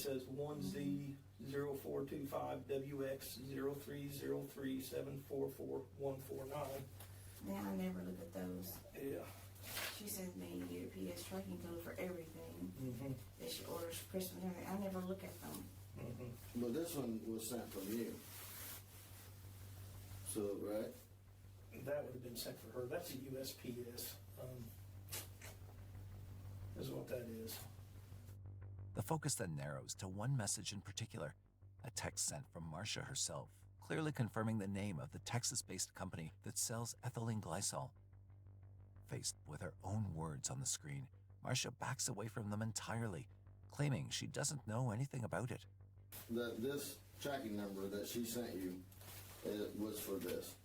says 1Z0425WX03037444149. Now I never look at those. Yeah. She sends me a UPS tracking code for everything that she orders for Christmas and everything. I never look at them. But this one was sent from you. So, right? That would have been sent for her. That's a USPS. Is what that is. The focus then narrows to one message in particular, a text sent from Marcia herself, clearly confirming the name of the Texas-based company that sells ethylene glycol. Faced with her own words on the screen, Marcia backs away from them entirely, claiming she doesn't know anything about it. This tracking number that she sent you, it was for this.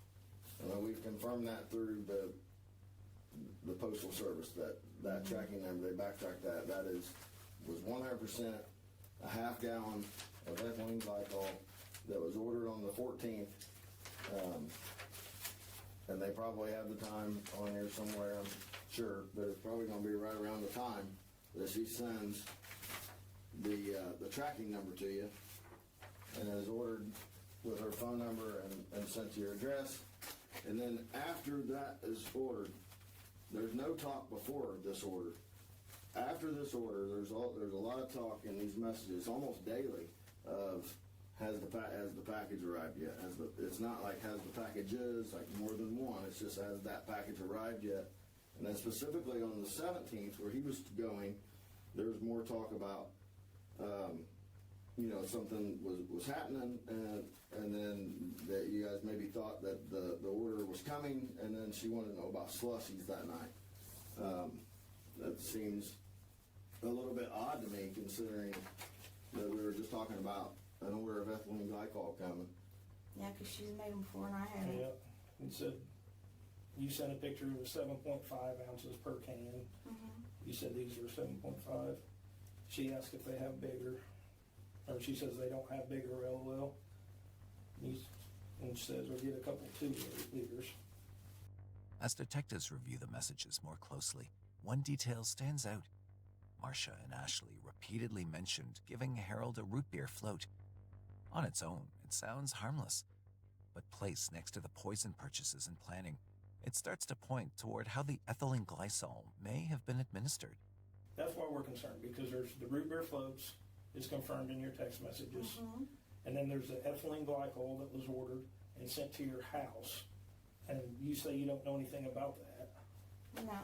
We've confirmed that through the Postal Service, that tracking number, they backtracked that. That was 100% a half gallon of ethylene glycol that was ordered on the 14th. And they probably have the time on here somewhere, I'm sure, but it's probably going to be right around the time that she sends the tracking number to you, and is ordered with her phone number and sent to your address. And then after that is ordered, there's no talk before this order. After this order, there's a lot of talk in these messages, almost daily, of has the package arrived yet? It's not like has the packages, like more than one. It's just has that package arrived yet? And then specifically on the 17th, where he was going, there was more talk about something was happening, and then that you guys maybe thought that the order was coming, and then she wanted to know about slushies that night. That seems a little bit odd to me, considering that we were just talking about an order of ethylene glycol coming. Yeah, because she's made them before and I haven't. Yep. And said you sent a picture of 7.5 ounces per can. You said these were 7.5. She asked if they have bigger, or she says they don't have bigger, LOL. And she says we'll get a couple 2 liters. As detectives review the messages more closely, one detail stands out. Marcia and Ashley repeatedly mentioned giving Harold a root beer float. On its own, it sounds harmless, but placed next to the poison purchases and planning, it starts to point toward how the ethylene glycol may have been administered. That's why we're concerned, because there's the root beer floats is confirmed in your text messages, and then there's the ethylene glycol that was ordered and sent to your house, and you say you don't know anything about that. No.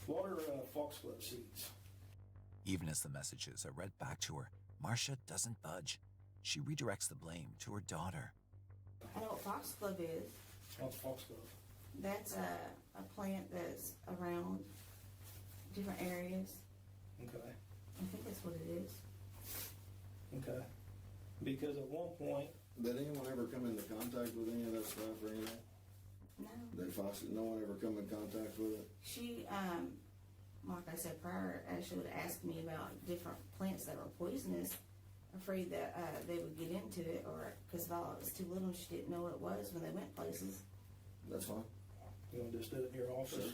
What are foxglove seeds? Even as the messages are read back to her, Marcia doesn't budge. She redirects the blame to her daughter. I know what foxglove is. What's foxglove? That's a plant that's around different areas. Okay. I think that's what it is. Okay. Because at one point... Did anyone ever come into contact with any of that stuff or anything? No. No one ever come in contact with it? She, like I said prior, Ashley would ask me about different plants that were poisonous, afraid that they would get into it, or because Violet was too little and she didn't know what it was when they went places. That's fine. You want to just do it in your office? Sure.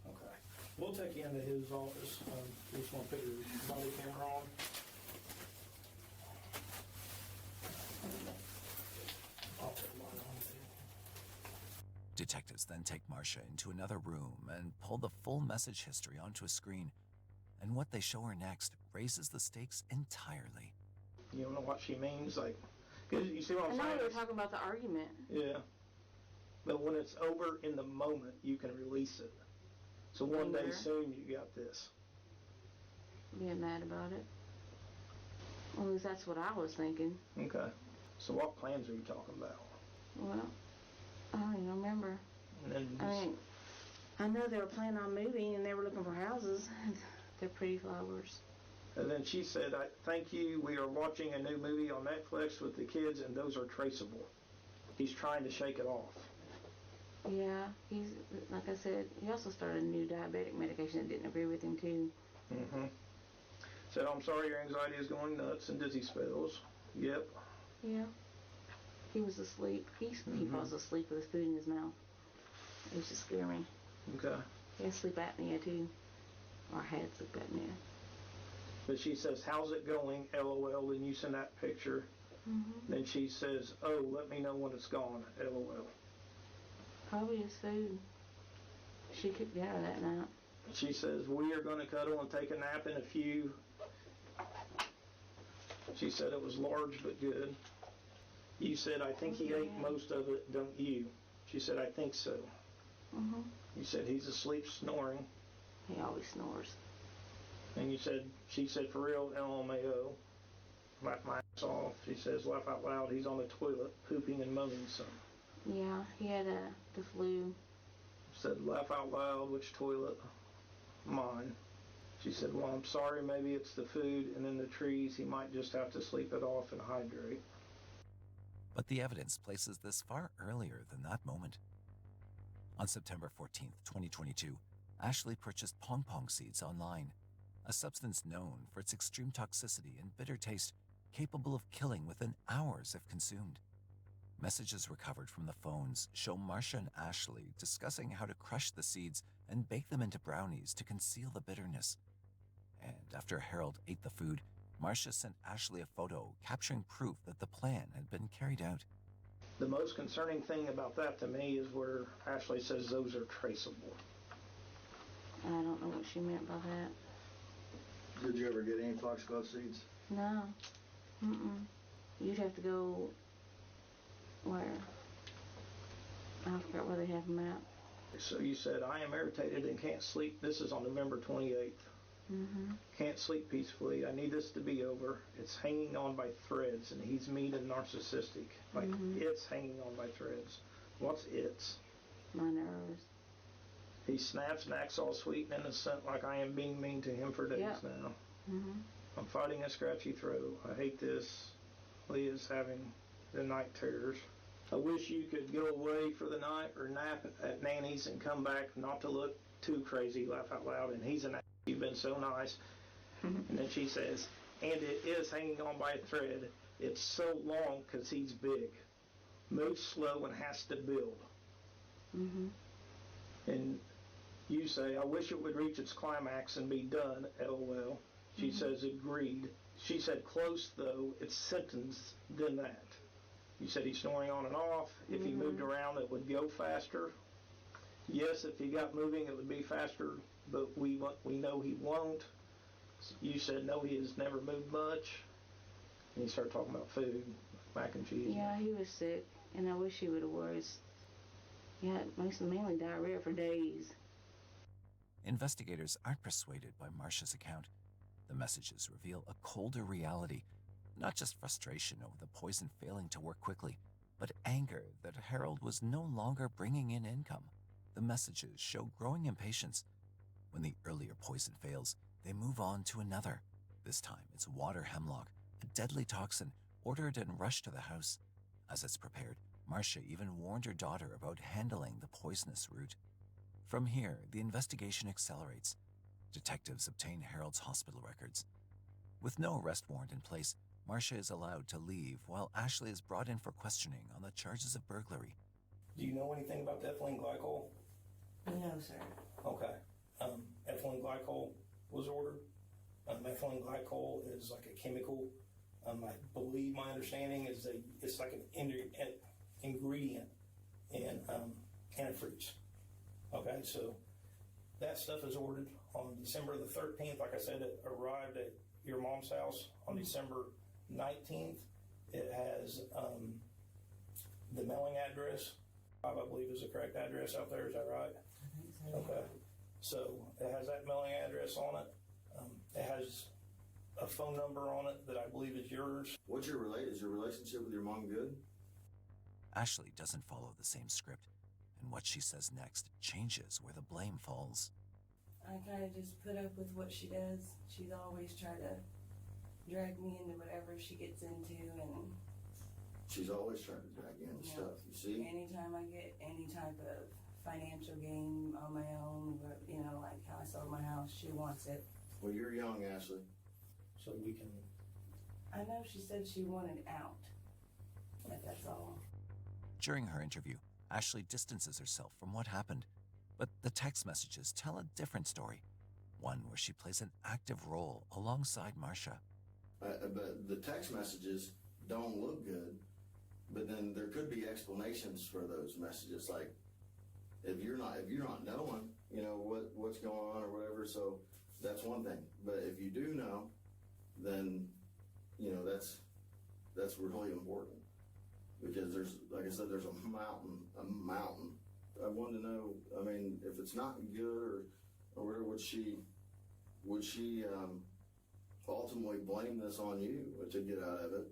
Okay. We'll take you into his office. You just want to put your body camera on. I'll put mine on too. Detectives then take Marcia into another room and pull the full message history onto a screen. And what they show her next raises the stakes entirely. You don't know what she means? Like, 'cause you see what I'm I saying? know we were talking about the argument. Yeah. But when it's over in the moment, you can release it. So one day soon, you got this. Being mad about it. Well, at least that's what I was thinking. Okay. So what plans are you talking about? Well, I don't even remember. And then I mean, I know they were planning on moving and they were looking for houses. They're pretty flowers. And then she said, thank you, we are watching a new movie on Netflix with the kids and those are traceable. He's trying to shake it off. Yeah, he's, like I said, he also started a new diabetic medication that didn't agree with him too. Said, I'm sorry your anxiety is going nuts and dizzy spells. Yep. Yeah. He was asleep. He falls asleep with his food in his mouth. It used to scare me. Okay. He has sleep apnea too. Or had sleep apnea. But she says, how's it going, LOL, then you send that picture. Then she says, oh, let me know when it's gone, LOL. Probably his food. She cooked dinner that night. She says, we are going to cuddle and take a nap in a few. She said it was large but good. You said, I think he ate most of it, don't you? She said, I think so. You said, he's asleep snoring. He always snores. And you said, she said, for real, LMAO. Laugh my ass off. She says, laugh out loud, he's on the toilet, pooping and moaning some. Yeah, he had the flu. Said, laugh out loud, which toilet? Mine. She said, well, I'm sorry, maybe it's the food and then the trees. He might just have to sleep it off and hydrate. But the evidence places this far earlier than that moment. On September 14th, 2022, Ashley purchased pong pong seeds online, a substance known for its extreme toxicity and bitter taste, capable of killing within hours if consumed. Messages recovered from the phones show Marcia and Ashley discussing how to crush the seeds and bake them into brownies to conceal the bitterness. And after Harold ate the food, Marcia sent Ashley a photo capturing proof that the plan had been carried out. The most concerning thing about that to me is where Ashley says those are traceable. I don't know what she meant by that. Did you ever get any foxglove seeds? No. You'd have to go where? I forgot where they have them at. So you said, I am irritated and can't sleep. This is on November 28th. Can't sleep peacefully. I need this to be over. It's hanging on by threads, and he's mean and narcissistic. Like, it's hanging on by threads. What's it's? My nerves. He snaps and acts all sweet and innocent like I am being mean to him for days now. I'm fighting a scratchy throat. I hate this. Leah's having the night terrors. I wish you could go away for the night or nap at Nanny's and come back, not to look too crazy, laugh out loud, and he's an ass. You've been so nice. And then she says, and it is hanging on by a thread. It's so long because he's big. Moves slow and has to build. And you say, I wish it would reach its climax and be done, LOL. She says, agreed. She said, close though, it's sentence than that. You said he's snoring on and off. If he moved around, it would go faster. Yes, if he got moving, it would be faster, but we know he won't. You said, no, he has never moved much. And you start talking about food, mac and cheese. Yeah, he was sick, and I wish he would have worse. Yeah, mainly diarrhea for days. Investigators aren't persuaded by Marcia's account. The messages reveal a colder reality, not just frustration over the poison failing to work quickly, but anger that Harold was no longer bringing in income. The messages show growing impatience. When the earlier poison fails, they move on to another. This time it's water hemlock, a deadly toxin, ordered and rushed to the house. As it's prepared, Marcia even warned her daughter about handling the poisonous root. From here, the investigation accelerates. Detectives obtain Harold's hospital records. With no arrest warrant in place, Marcia is allowed to leave while Ashley is brought in for questioning on the charges of burglary. Do you know anything about the ethylene glycol? No, sir. Okay. Ethylene glycol was ordered. Ethylene glycol is like a chemical. I believe my understanding is it's like an ingredient in antifreeze. Okay, so that stuff is ordered on December the 13th. Like I said, it arrived at your mom's house on December 19th. It has the mailing address. I believe is the correct address out there. Is that right? I think so. Okay. So it has that mailing address on it. It has a phone number on it that I believe is yours. Is your relationship with your mom good? Ashley doesn't follow the same script, and what she says next changes where the blame falls. I kind of just put up with what she does. She's always tried to drag me into whatever she gets into, and She's always trying to drag you into stuff, you see? anytime I get any type of financial gain on my own, like how I sold my house, she wants it. Well, you're young, Ashley. So we can. I know she said she wanted out, but that's all. During her interview, Ashley distances herself from what happened, but the text messages tell a different story. one where she plays an active role alongside Marcia. But the text messages don't look good, but then there could be explanations for those messages, like if you're not knowing, you know, what's going on or whatever, so that's one thing. But if you do know, then, you know, that's really important, because there's, like I said, there's a mountain. I wanted to know, I mean, if it's not good or whatever, would she ultimately blame this on you to get out of it?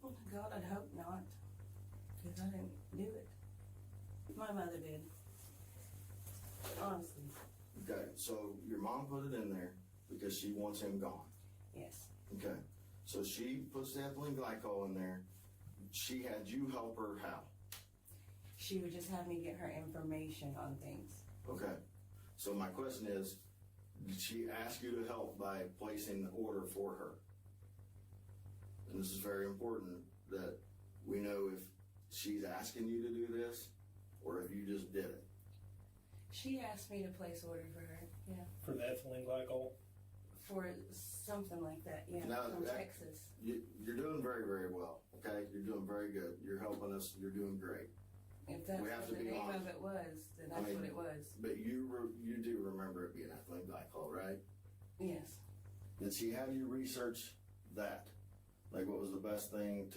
Oh God, I'd hope not, because I didn't do it. My mother did. Honestly. Okay, so your mom put it in there because she wants him gone. Yes. Okay, so she puts the ethylene glycol in there. She had you help her how? She would just have me get her information on things. Okay, so my question is, did she ask you to help by placing the order for her? And this is very important that we know if she's asking you to do this or if you just did it. She asked me to place order for her, yeah. For the ethylene glycol? For something like that, yeah, Now, from Texas. You're doing very, very well, okay? You're doing very good. You're helping us. You're doing great. If that's We have what to the be name honest. of it was, then that's what it was. But you do remember it being ethylene glycol, right? Yes. Did she have you research that? Like, what was the best thing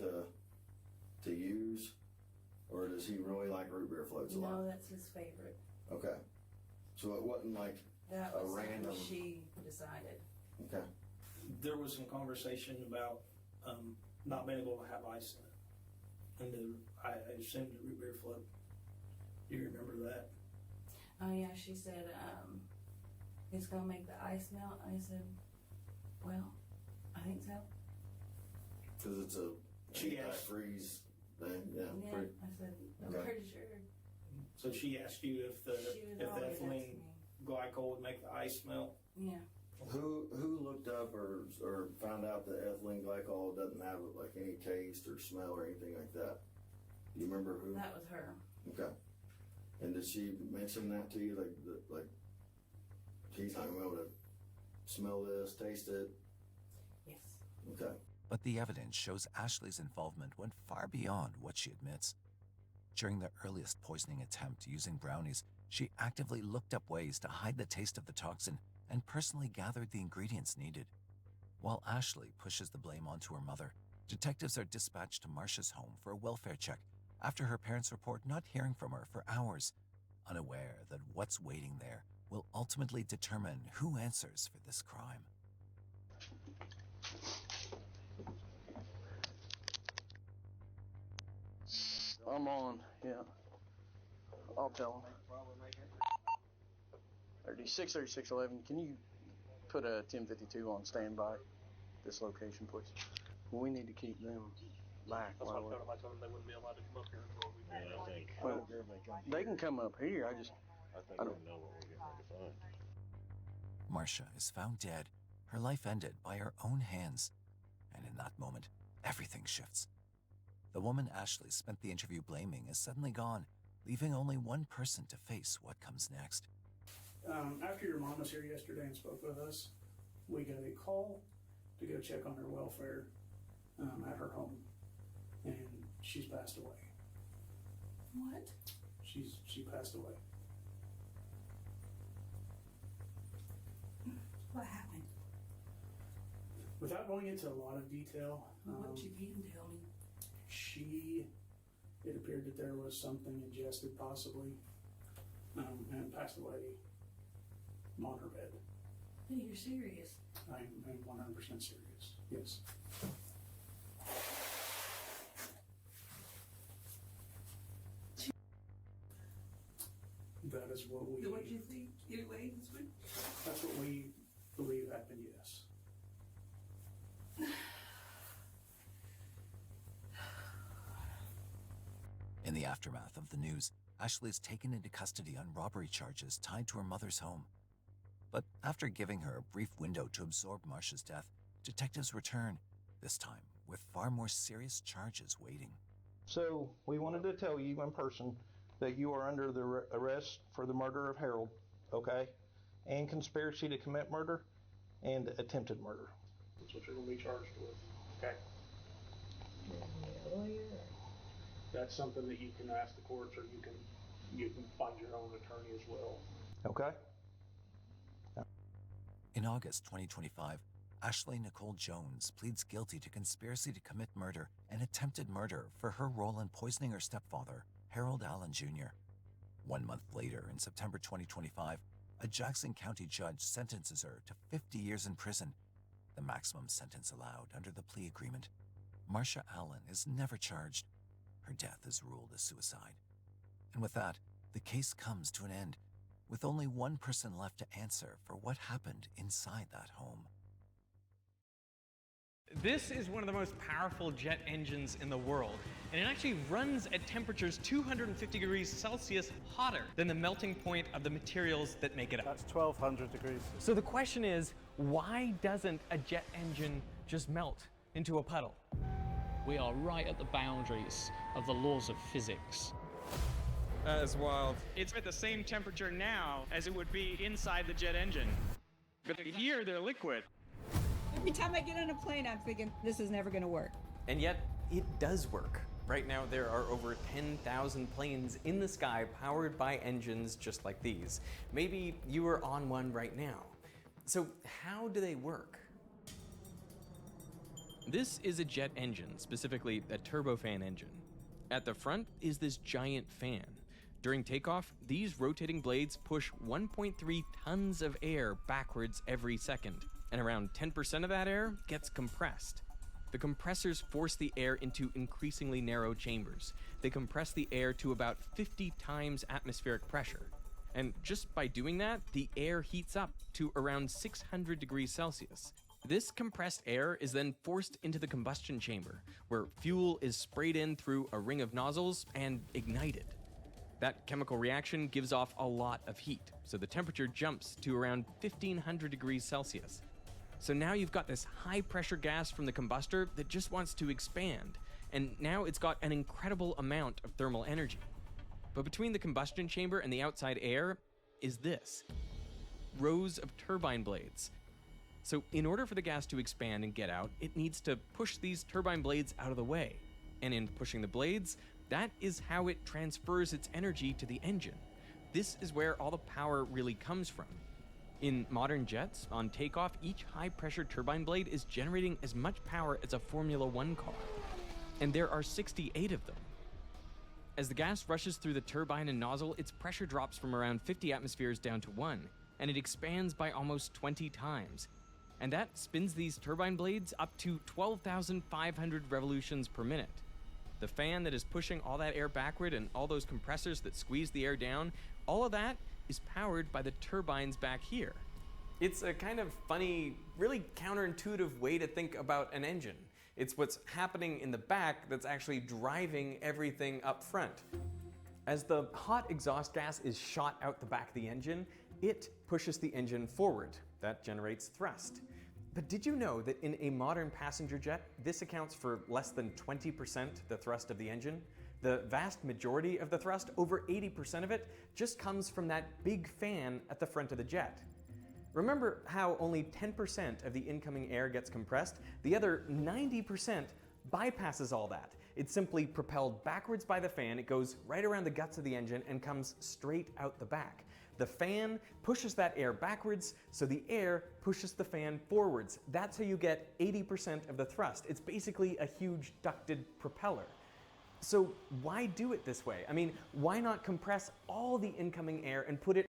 to use? Or does he really like root beer floats a lot? No, that's his favorite. Okay. So it wasn't like That a was something random. she decided. Okay. There was some conversation about not being able to have ice in it. And I assumed the root beer float. Do you remember that? Oh yeah, she said, it's gonna make the ice melt. I said, well, I think so. Because it's a She asked- freeze thing. Yeah. Yeah, Pretty- I said, I'm Okay. pretty sure. So she asked you if the She was always ethylene asking me. glycol would make the ice melt. Yeah. Who looked up or found out that ethylene glycol doesn't have like any taste or smell or anything like that? Do you remember who? That was her. Okay. And did she mention that to you? Like she's not gonna be able to smell this, taste it? Yes. Okay. But the evidence shows Ashley's involvement went far beyond what she admits. During the earliest poisoning attempt using brownies, she actively looked up ways to hide the taste of the toxin and personally gathered the ingredients needed. While Ashley pushes the blame onto her mother, detectives are dispatched to Marcia's home for a welfare check after her parents report not hearing from her for hours, unaware that what's waiting there will ultimately determine who answers for this crime. I'm on, yeah. I'll tell him. 3611, can you put a 1052 on standby this location, please? We need to keep them back. That's what I told them. I told them they wouldn't be allowed to come up here until we found out. Well, they can come up here, I I think I we don't- know what we're getting ready to find. Marcia is found dead, her life ended by her own hands. And in that moment, everything shifts. The woman Ashley spent the interview blaming is suddenly gone, leaving only one person to face what comes next. After your mom was here yesterday and spoke with us, we got a call to go check on her welfare at her home, and she's passed away. What? She passed away. What happened? Without going into a lot of detail, What you can tell me? it appeared that there was something ingested possibly, and passed away on her bed. Hey, you're serious. I'm 100% serious. Yes. That is what we. What you think? Anyway, That's what we believe happened. Yes. In the aftermath of the news, Ashley is taken into custody on robbery charges tied to her mother's home. But after giving her a brief window to absorb Marcia's death, detectives return, this time with far more serious charges waiting. So we wanted to tell you in person that you are under the arrest for the murder of Harold, okay? and conspiracy to commit murder and attempted murder. That's what you're gonna be charged with. Okay. That's something that you can ask the courts, or you can find your own attorney as well. Okay? In August 2025, Ashley Nicole Jones pleads guilty to conspiracy to commit murder and attempted murder for her role in poisoning her stepfather, Harold Allen Jr. 1 month later, in September 2025, a Jackson County judge sentences her to 50 years in prison, the maximum sentence allowed under the plea agreement. Marcia Allen is never charged. Her death is ruled a suicide. And with that, the case comes to an end, with only one person left to answer for what happened inside that home. This is one of the most powerful jet engines in the world, and it actually runs at temperatures 250 degrees Celsius hotter than the melting point of the materials that make it up. That's 1200 degrees. So the question is, why doesn't a jet engine just melt into a puddle? We are right at the boundaries of the laws of physics. That is wild. It's at the same temperature now as it would be inside the jet engine. But here, they're liquid. Every time I get on a plane, I'm thinking, this is never gonna work. And yet, it does work. Right now, there are over 10,000 planes in the sky powered by engines just like these. Maybe you are on one right now. So how do they work? This is a jet engine, specifically a turbofan engine. At the front is this giant fan. During takeoff, these rotating blades push 1.3 tons of air backwards every second, and around 10% of that air gets compressed. The compressors force the air into increasingly narrow chambers. They compress the air to about 50 times atmospheric pressure. And just by doing that, the air heats up to around 600 degrees Celsius. This compressed air is then forced into the combustion chamber, where fuel is sprayed in through a ring of nozzles and ignited. That chemical reaction gives off a lot of heat, so the temperature jumps to around 1500 degrees Celsius. So now you've got this high pressure gas from the combustor that just wants to expand, and now it's got an incredible amount of thermal energy. But between the combustion chamber and the outside air is this: rows of turbine blades. So in order for the gas to expand and get out, it needs to push these turbine blades out of the way. And in pushing the blades, that is how it transfers its energy to the engine. This is where all the power really comes from. In modern jets, on takeoff, each high-pressure turbine blade is generating as much power as a Formula One car. And there are 68 of them. As the gas rushes through the turbine and nozzle, its pressure drops from around 50 atmospheres down to 1, and it expands by almost 20 times. And that spins these turbine blades up to 12,500 revolutions per minute. The fan that is pushing all that air backward and all those compressors that squeeze the air down, all of that is powered by the turbines back here. It's a kind of funny, really counterintuitive way to think about an engine. It's what's happening in the back that's actually driving everything up front. As the hot exhaust gas is shot out the back of the engine, it pushes the engine forward. That generates thrust. But did you know that in a modern passenger jet, this accounts for less than 20% the thrust of the engine? The vast majority of the thrust, over 80% of it, just comes from that big fan at the front of the jet. Remember how only 10% of the incoming air gets compressed? The other 90% bypasses all that. It's simply propelled backwards by the fan, it goes right around the guts of the engine and comes straight out the back. The fan pushes that air backwards, so the air pushes the fan forwards. That's how you get 80% of the thrust. It's basically a huge ducted propeller. So why do it this way? I mean, why not compress all the incoming air and put it